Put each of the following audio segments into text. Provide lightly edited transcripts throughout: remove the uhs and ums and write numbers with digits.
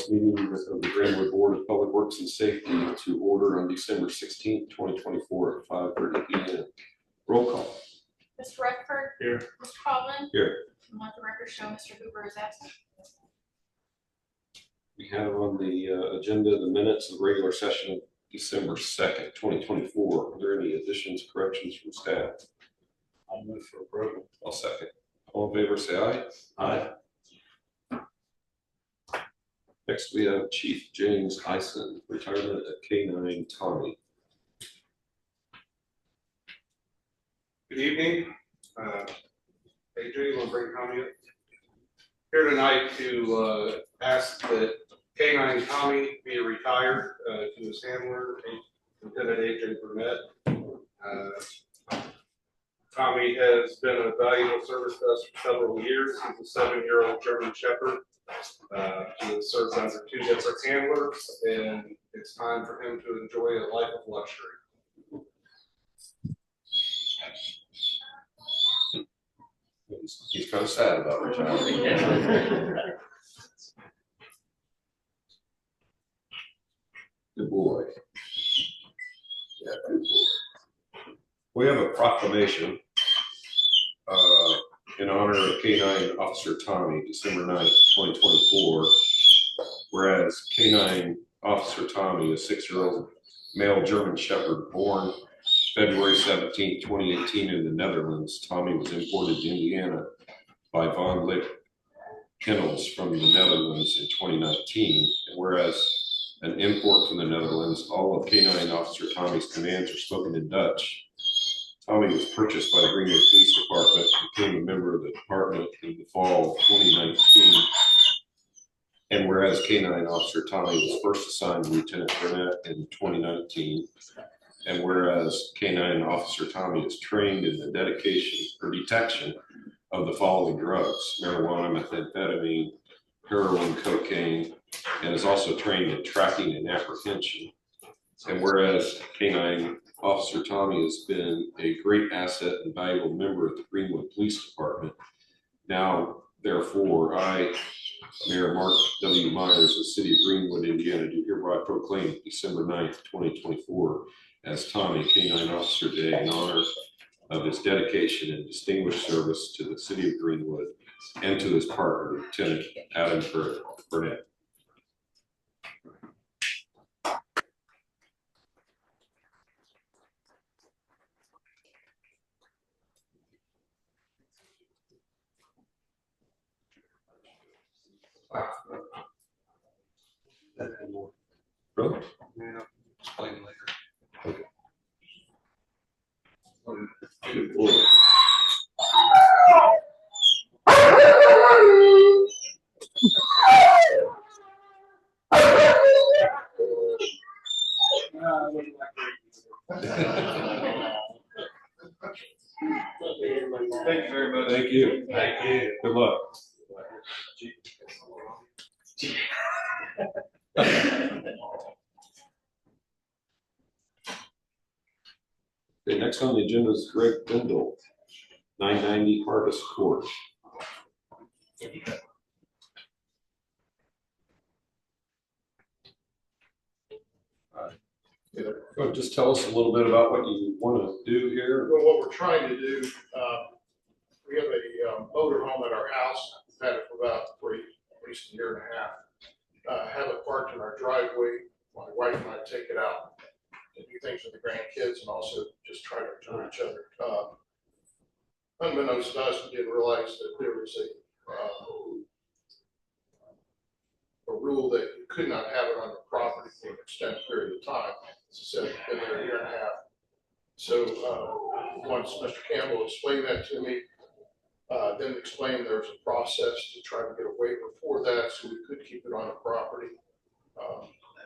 this meeting of the Greenwood Board of Public Works and Safety to order on December 16th, 2024 at 5:30 p.m. Roll call. Mr. Rutherford. Here. Mr. Coughlin. Here. And let the record show Mr. Hoover is absent. We have on the agenda the minutes of the regular session of December 2nd, 2024. Are there any additions, corrections from staff? I'll move for approval. I'll second. All in favor, say aye. Aye. Next, we have Chief James Hyson, retirement at K9 Tommy. Good evening. AJ, will bring Tommy up here tonight to ask that K9 Tommy be retired to his handler, Lieutenant AJ Burnett. Tommy has been a valuable service to us for several years. He's a 7-year-old German Shepherd. He has served under 2 different handlers, and it's time for him to enjoy a life of luxury. He's kind of sad about retiring. Good boy. Yeah, good boy. We have a proclamation in honor of K9 Officer Tommy, December 9th, 2024. Whereas K9 Officer Tommy, a 6-year-old male German Shepherd born February 17, 2018 in the Netherlands. Tommy was imported to Indiana by Von Lick Kennels from the Netherlands in 2019. And whereas an import from the Netherlands, all of K9 Officer Tommy's commands are spoken in Dutch. Tommy was purchased by the Greenwood Police Department and became a member of the department in the fall of 2019. And whereas K9 Officer Tommy was first assigned to Lieutenant Burnett in 2019, and whereas K9 Officer Tommy is trained in the detection of the following drugs: marijuana, methamphetamine, heroin, cocaine, and is also trained in tracking and apprehension. And whereas K9 Officer Tommy has been a great asset and valuable member of the Greenwood Police Department, now, therefore, I, Mayor Mark W. Myers of the City of Greenwood, Indiana, do hereby proclaim December 9th, 2024 as Tommy K9 Officer Day in honor of his dedication and distinguished service to the City of Greenwood and to his partner, Lieutenant Adam Burnett. Really? Yeah, explain later. Okay. Good boy. Thank you very much. Thank you. Thank you. Good luck. Okay, next on the agenda is Greg Bindle, 990 Harvest Court. So just tell us a little bit about what you want to do here. Well, what we're trying to do, we have a motor home at our house. We've had it for about at least a year and a half. Have it parked in our driveway. My wife and I take it out and do things with the grandkids and also just try to enjoy each other. Unbeknownst to us, we didn't realize that there was a rule that you could not have it on the property for an extended period of time. As I said, it's been there a year and a half. So once Mr. Campbell explained that to me, then explained there was a process to try to get a waiver for that so we could keep it on the property.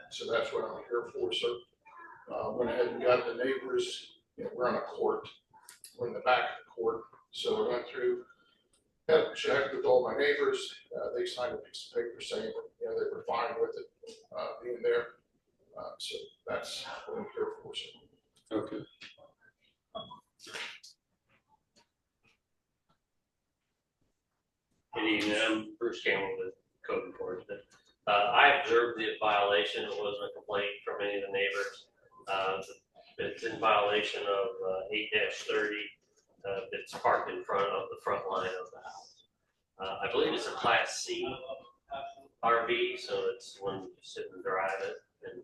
So that's what I'm here for, sir. Went ahead and got the neighbors. We're on a court. We're in the back of the court. So I went through, had a check with all my neighbors. They signed a piece of paper saying that they were fine with it being there. So that's what I'm here for, sir. Okay. Good evening, I'm Bruce Campbell with Code Enforcement. I observed the violation. It wasn't a complaint from any of the neighbors. It's in violation of 8-30. It's parked in front of the front line of the house. I believe it's a Class C RV, so it's one you sit and drive it. And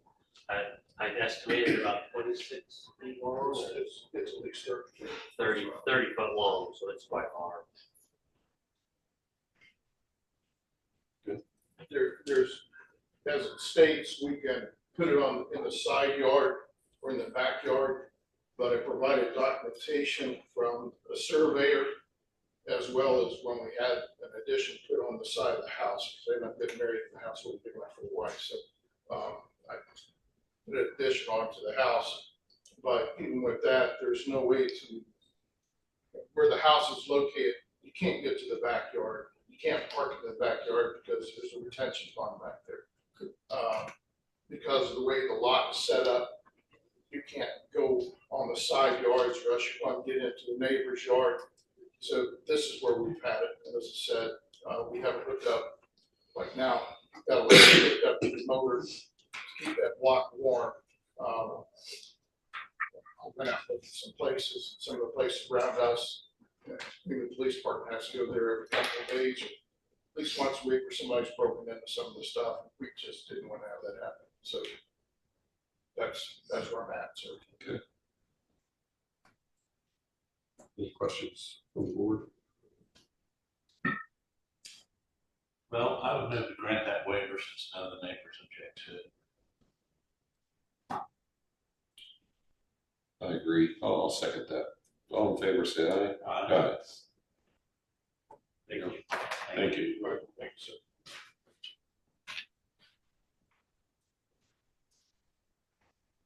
I estimated about 26 feet long, It's at least 30 foot long, so it's quite large. There's, as it states, we can put it on, in the side yard or in the backyard, but I provided documentation from a surveyor as well as when we had an addition put on the side of the house, because they've not been married in the house, we've been my full wife, so, I put an addition onto the house, but even with that, there's no way to, where the house is located, you can't get to the backyard. You can't park in the backyard because there's a retention pond back there. Because of the way the lot is set up, you can't go on the side yards or else you want to get into the neighbor's yard. So this is where we've had it. And as I said, we have it hooked up, like now, got a little hooked up to the motor to keep that block warm. I went out to some places, some of the places around us. Even the police department has to go there every couple of days, or at least once a week, where somebody's broken into some of the stuff. We just didn't want to have that happen. So that's where I'm at, sir. Okay. Any questions from the board? Well, I would move to grant that waiver since none of the neighbors object to it. I agree. I'll second that. All in favor, say aye. Aye. Thank you. Thank you. Right, thank you, sir.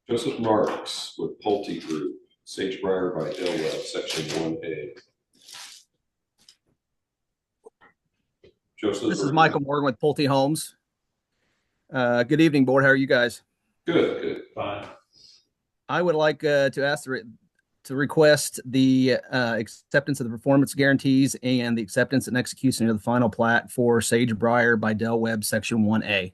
Joseph Marks with Pulte Group, Sagebriar by Del Webb, Section 1A. Joseph. This is Michael Morgan with Pulte Homes. Good evening, board. How are you guys? Good, good. Fine. I would like to ask to request the acceptance of the performance guarantees and the acceptance and execution of the final plat for Sagebriar by Del Webb, Section 1A.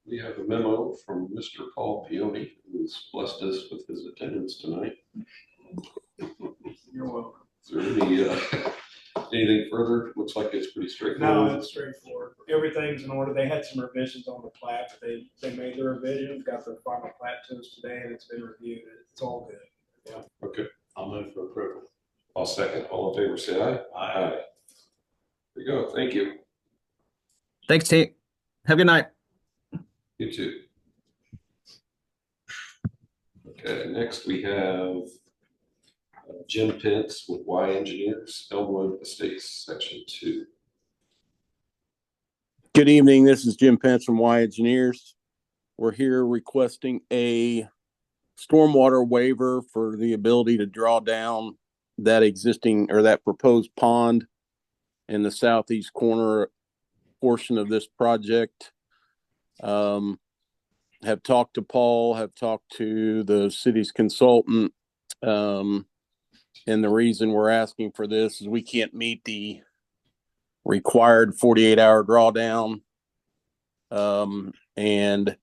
We have a memo from Mr. Paul Pioni, who's blessed us with his attendance tonight. You're welcome. Is there any, anything further? Looks like it's pretty straightforward. No, it's straightforward. Everything's in order. They had some revisions on the plat, but they made the revisions, got their final plat to us today, and it's been reviewed. It's all good. Yeah. Okay, I'll move for approval. I'll second. All in favor, say aye. Aye. There you go. Thank you. Thanks, team. Have a good night. You too. Okay, next we have Jim Pence with Y Engineers, Elmwood Estates, Section 2. Good evening. This is Jim Pence from Y Engineers. We're here requesting a stormwater waiver for the ability to draw down that existing or that proposed pond in the southeast corner portion of this project. Have talked to Paul, have talked to the city's consultant. And the reason we're asking for this is we can't meet the required 48-hour drawdown. And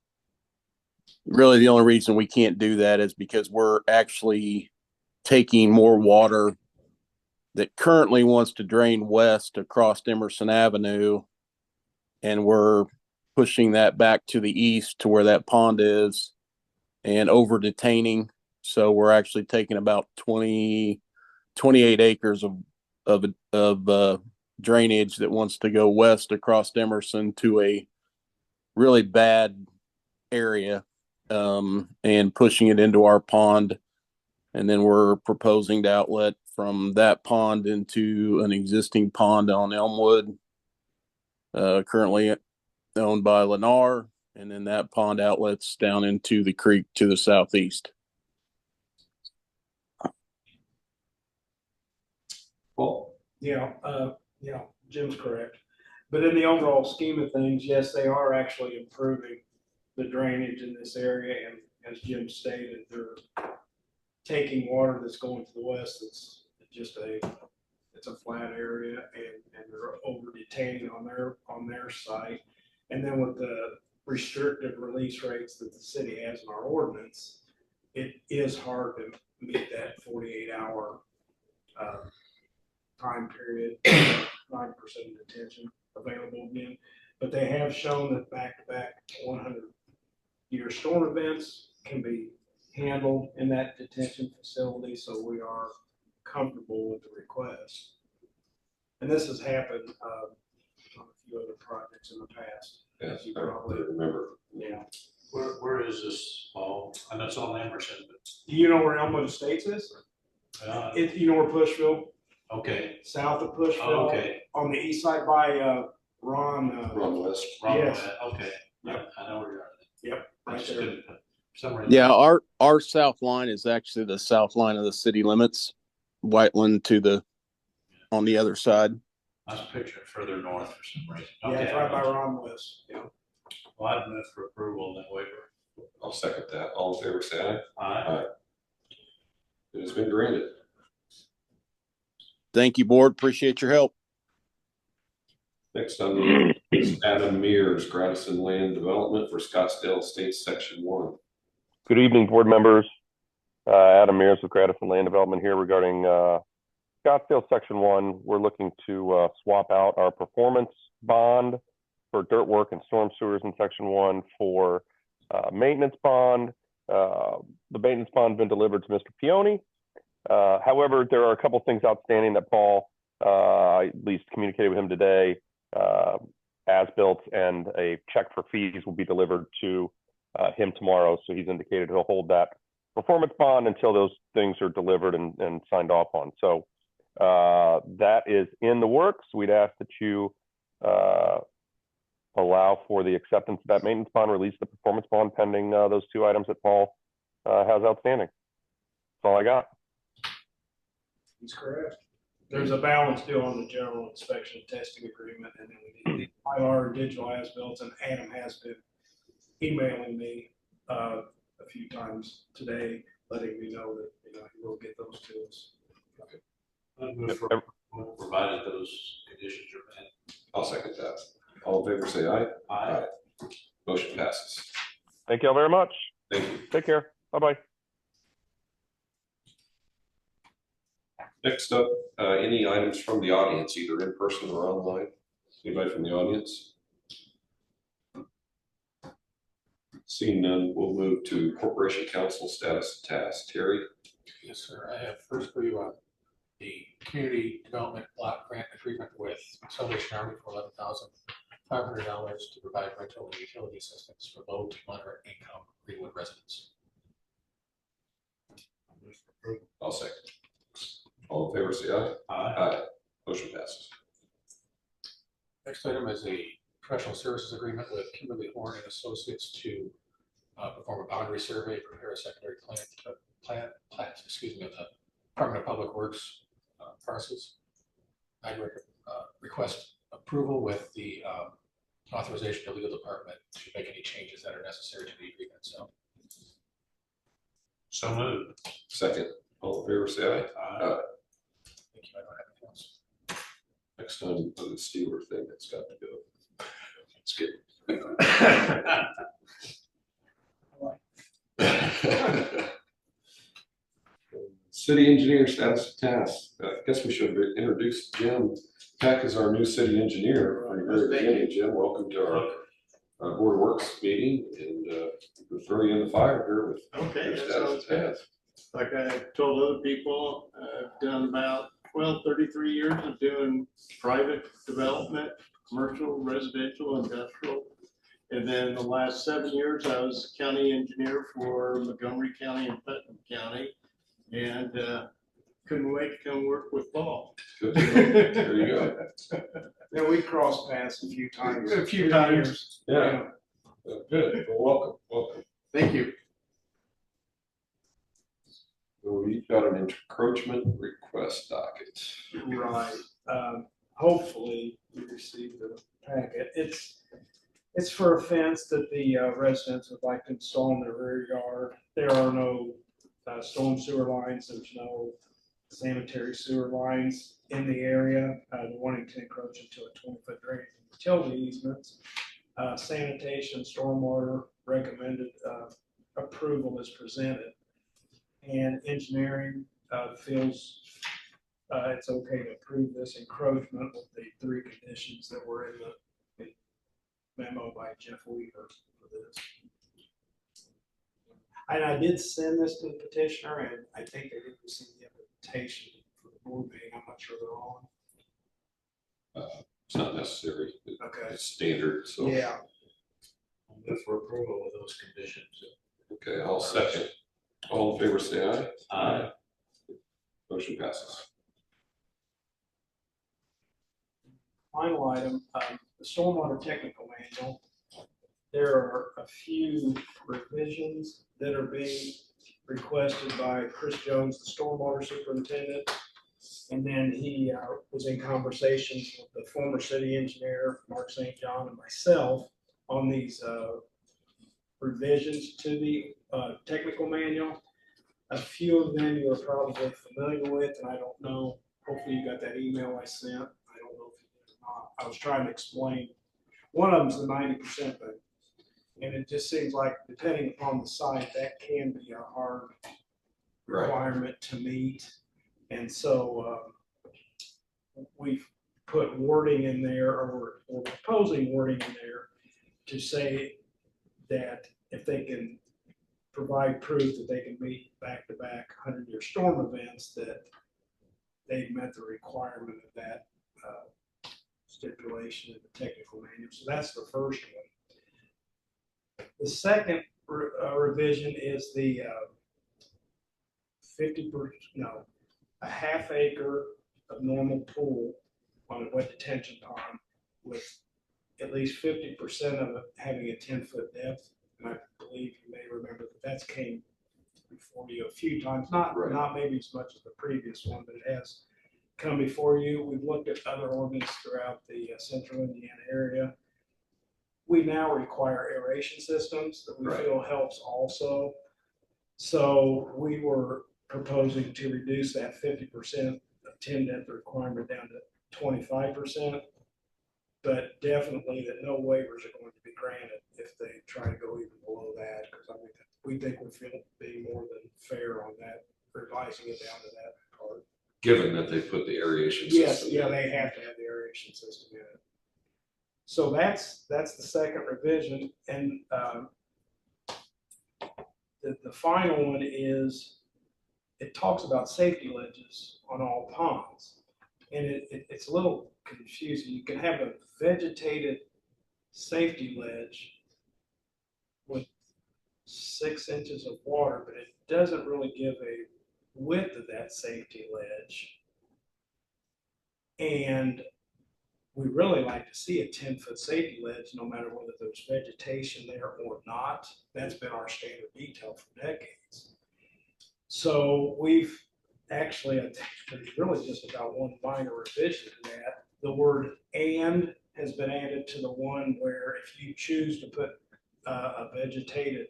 really the only reason we can't do that is because we're actually taking more water that currently wants to drain west across Emerson Avenue. And we're pushing that back to the east to where that pond is and over detaining. So we're actually taking about 28 acres of drainage that wants to go west across Emerson to a really bad area, and pushing it into our pond. And then we're proposing to outlet from that pond into an existing pond on Elmwood, currently owned by Lennar, and then that pond outlets down into the creek to the southeast. Paul? Yeah, Jim's correct. But in the overall scheme of things, yes, they are actually improving the drainage in this area. And as Jim stated, they're taking water that's going to the west. It's a flat area, and they're over detaining detaining on their site. And then with the restrictive release rates that the city has in our ordinance, it is hard to meet that 48-hour time period, 9% detention available again. But they have shown that back-to-back 100-year storm events can be handled in that detention facility, so we are comfortable with the request. And this has happened on a few other projects in the past. Yes, You I probably remember. Yeah. Where is this, Paul? I know it's on Emerson, Do you know where Elmwood Estates is? but, You know where Pushville, okay, south of Pushville, okay. on the east side by Ron. Ron West. Wrong Yes. way. Okay. Yep. I know where you are. Yep, I right just there. couldn't, for some reason. Yeah, our south line is actually the south line of the city limits. Whiteland on the other side. I was picturing further north for some reason. Yeah, Okay. it's right by Ron West. Yeah. Well, I'd move for approval of that waiver. I'll second that. All in favor, say aye. Aye. It has been granted. Thank you, board. Appreciate your help. Next on the is Adam Mears, Gradison Land Development for Scottsdale Estates, Section 1. Good evening, board members. Adam Mears with Gradison Land Development here regarding Scottsdale Section 1. We're looking to swap out our performance bond for dirt work and storm sewers in Section 1 for maintenance bond. The maintenance bond has been delivered to Mr. Pioni. However, there are a couple things outstanding that Paul, I at least communicated with him today. As-built and a check for fees will be delivered to him tomorrow. So he's indicated he'll hold that performance bond until those things are delivered and signed off on. So that is in the works. We'd ask that you allow for the acceptance of that maintenance bond, release the performance bond pending those two items that Paul has outstanding. That's all I got. That's correct. There's a balance due on the general inspection and testing agreement, and then we need the IR digital as-built, and Adam has been emailing me a few times today, letting me know that he will get those to us. I'd move for approval, provided those conditions are met. I'll second that. All in favor, say aye. Aye. Motion passes. Thank you all very much. Thank you. Take care. Bye-bye. Next up, any items from the audience, either in person or online? Anybody from the audience? Seeing none, we'll move to Corporation Council status task. Terry? Yes, sir. I have first for you the community development block grant agreement with Salvation Army for $11,500 to provide rental and utility assistance for low to moderate income Greenwood residents. I'll second. All in favor, say aye. Aye. Motion passes. Next item is a professional services agreement with Kimberly Horn and Associates to perform a boundary survey, prepare a secondary plan of the Department of Public Works parcels. I request approval with the authorization of the legal department to make any changes that are necessary to the agreement. So moved. Second. All in favor, say aye. Aye. Thank you. I don't have anything else. Next time, the Steeler thing that's got to go. Let's get. City engineer status task. I guess we should introduce Jim Peck as our new city engineer. From the very beginning, Jim, welcome to our Board of Works meeting, and we'll throw you in the fire here with Okay, your that status sounds good. task. Like I told other people, I've done about 33 years of doing private development, commercial, residential, industrial. And then the last 7 years, I was county engineer for Montgomery County and Putnam County. And couldn't wait to come work with Paul. Good. There you go. Yeah, we crossed paths a few times. A few times. Yeah. Good. Well, welcome. Thank you. So you've got an encroachment request docket. Right. Hopefully you received the packet. It's for a fence that the residents would like to install in their rear yard. There are no storm sewer lines. There's no sanitary sewer lines in the area, wanting to encroach into a 20-foot drainage and utility easements. Sanitation, stormwater recommended approval is presented. And engineering feels it's okay to approve this encroachment with the 3 conditions that were in the memo by Jeff Weaver for this. And I did send this to the petitioner, and I think they did receive the invitation for the board meeting. I'm not sure they're on. It's not necessary. Okay. It's standard, so. Yeah. I'll move for approval with those conditions. Okay, I'll second. All in favor, say aye. Aye. Motion passes. Final item, the stormwater technical manual. There are a few revisions that are being requested by Chris Jones, the stormwater superintendent. And then he was in conversations with the former city engineer, Mark St. John, and myself on these revisions to the technical manual. A few of them you are probably familiar with, and I don't know, hopefully you got that email I sent. I don't know if you did or not. I was trying to explain. One of them is the 90% thing. And it just seems like, depending upon the site, that can be a hard requirement to meet. And so we've put wording in there, or we're proposing wording in there to say that if they can provide proof that they can meet back-to-back 100-year storm events, that they've met the requirement of that stipulation in the technical manual. So that's the first one. The second revision is the a half acre of normal pool on a wet detention pond with at least 50% of it having a 10-foot depth. And I believe you may remember that that's came before you a few times, not maybe as much as the previous one, but it has come before you. We've looked at other ordinances throughout the central Indiana area. We now require aeration systems that we feel helps also. So we were proposing to reduce that 50% of 10 depth requirement down to 25%, but definitely that no waivers are going to be granted if they try to go even below that, because I mean, we think we feel being more than fair on that, revising it down to that part. Given that they put the aeration system. Yes, yeah, they have to have the aeration system in it. So that's the second revision, and the final one is, it talks about safety ledges on all ponds, and it's a little confusing. You can have a vegetated safety ledge with 6 inches of water, but it doesn't really give a width of that safety ledge. And we really like to see a 10-foot safety ledge, no matter whether there's vegetation there or not. That's been our standard detail for decades. So we've actually, I think there's really just about one minor revision to that. The word "and" has been added to the one where if you choose to put a vegetated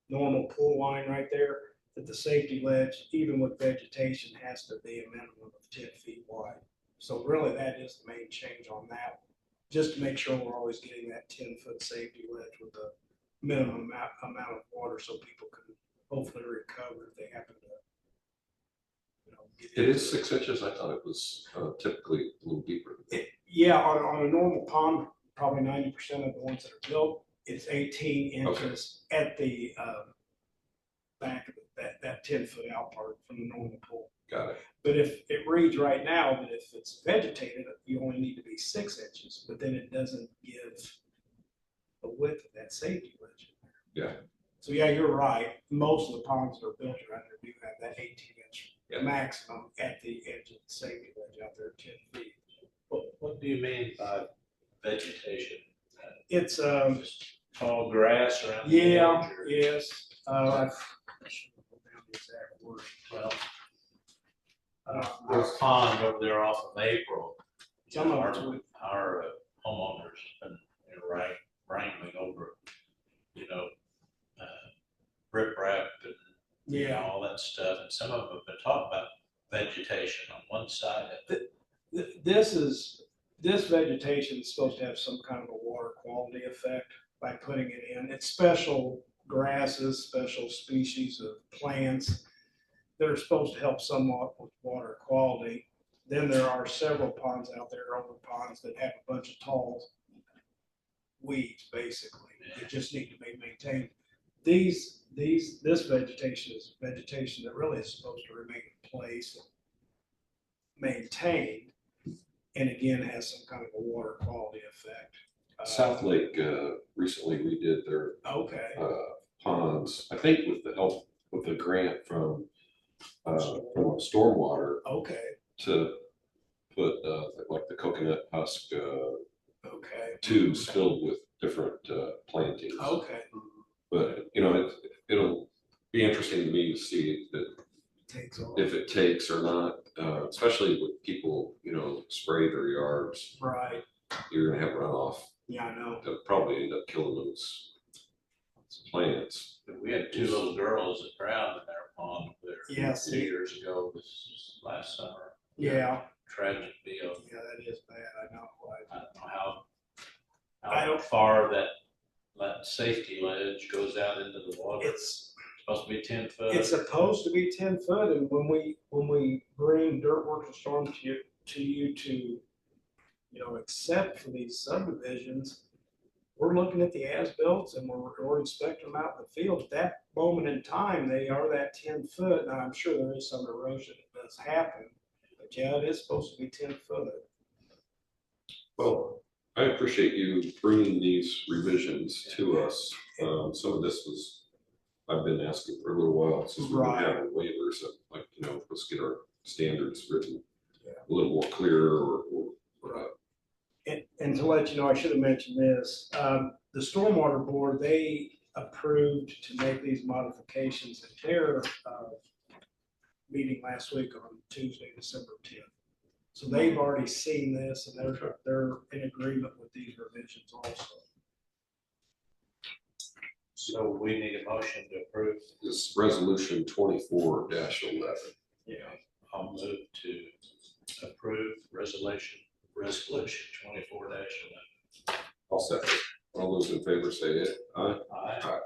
normal pool line right there, that the safety ledge, even with vegetation, has to be a minimum of 10 feet wide. So really that is the main change on that, just to make sure we're always getting that 10-foot safety ledge with the minimum amount of water so people can hopefully recover if they happen to, It is 6 inches. I thought it was typically a little deeper. Yeah, on a normal pond, probably 90% of the ones that are built, it's 18 inches at the back of that 10-foot out part from the normal pool. Got it. But if it reads right now that if it's vegetated, you only need to be 6 inches, but then it doesn't give the width of that safety ledge in there. Yeah. So yeah, you're right. Most of the ponds that are built around there do have that 18-inch maximum at the edge of the safety ledge out there, 10 feet. What do you mean by vegetation? It's Tall grass around the yeah, edge, or- yes. I should have put down the exact word. Well, there's pond over there off of April. Some of it's Our homeowners been wrangling over, riprap and Yeah. All that stuff, and some of them have been talking about vegetation on one side of it. This vegetation is supposed to have some kind of a water quality effect by putting it in. It's special grasses, special species of plants that are supposed to help somewhat with water quality. Then there are several ponds out there, older ponds, that have a bunch of tall weeds, basically, that just need to be maintained. This vegetation is vegetation that really is supposed to remain in place, maintained, and again, has some kind of a water quality effect. South Lake recently redid their Okay. ponds, I think with the help, with the grant from Stormwater, Okay. to put like the coconut husk Okay. tubes filled with different plantings. Okay. But, you know, it'll be interesting to me to see that Takes off. if it takes or not, especially with people, you know, spray their yards, Right. you're gonna have runoff. Yeah, I know. That'll probably end up killing those plants. We had 2 little girls that drowned in their pond there Yes. 2 years ago, this last summer. Yeah. Tragic deal. Yeah, that is bad. I know. I don't know I how don't- far that safety ledge goes out into the water. It's Supposed to be 10 foot. It's supposed to be 10 foot, and when we bring Dirt Works and Storm to you to, accept for these subdivisions, we're looking at the as-built and we're inspecting them out in the field. At that moment in time, they are that 10 foot. Now, I'm sure there is some erosion that does happen, but yeah, it is supposed to be 10 foot. Well, I appreciate you bringing these revisions to us. Some of this I've been asking for a little while since we've been Right. having waivers of, like, let's get our standards written Yeah. a little more clear or And to let you know, I should have mentioned this, the Stormwater Board, they approved to make these modifications at their meeting last week on Tuesday, December 10th. So they've already seen this and they're in agreement with these revisions also. So we need a motion to approve. this resolution 24-11. Yeah. I'll move to approve resolution 24-11. I'll second. All those in favor say aye. Aye.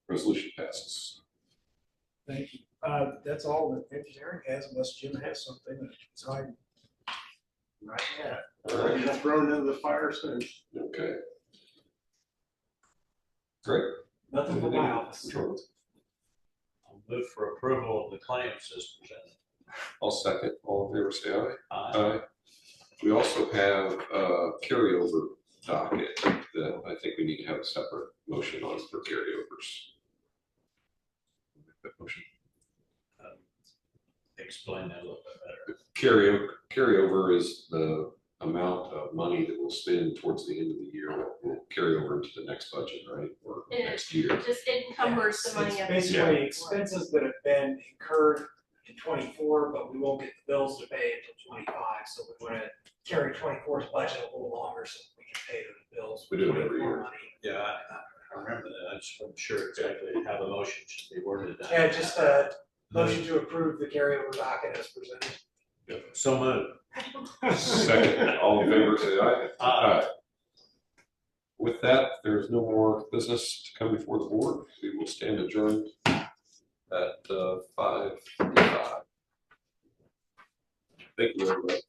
Resolution passes. Thank you. That's all that engineering has, unless Jim has something that's hiding. Right, yeah. All right. Just thrown into the fire soon. Okay. Great. Nothing but my office. I'll move for approval of the claims as presented. I'll second. All in favor say aye. Aye. We also have a carryover docket that I think we need to have a separate motion on for carryovers. That motion. Explain that a little bit better. Carryover is the amount of money that we'll spend towards the end of the year that will carry over into the next budget, right? Or It next year. Just encumbers the money. It's of the basically year. expenses that have been incurred in 24, but we won't get the bills to pay until 25. So we want to carry 24's budget a little longer so we can pay the bills. We do it every 24 year. money. Yeah, I remember that. I just wasn't sure exactly how the motion should be worded. Yeah, just motion to approve the carryover docket as presented. So moved. Second, all in favor say aye. Aye. With that, there's no more business to come before the board. We will stand adjourned at 5:55. Thank you, everybody.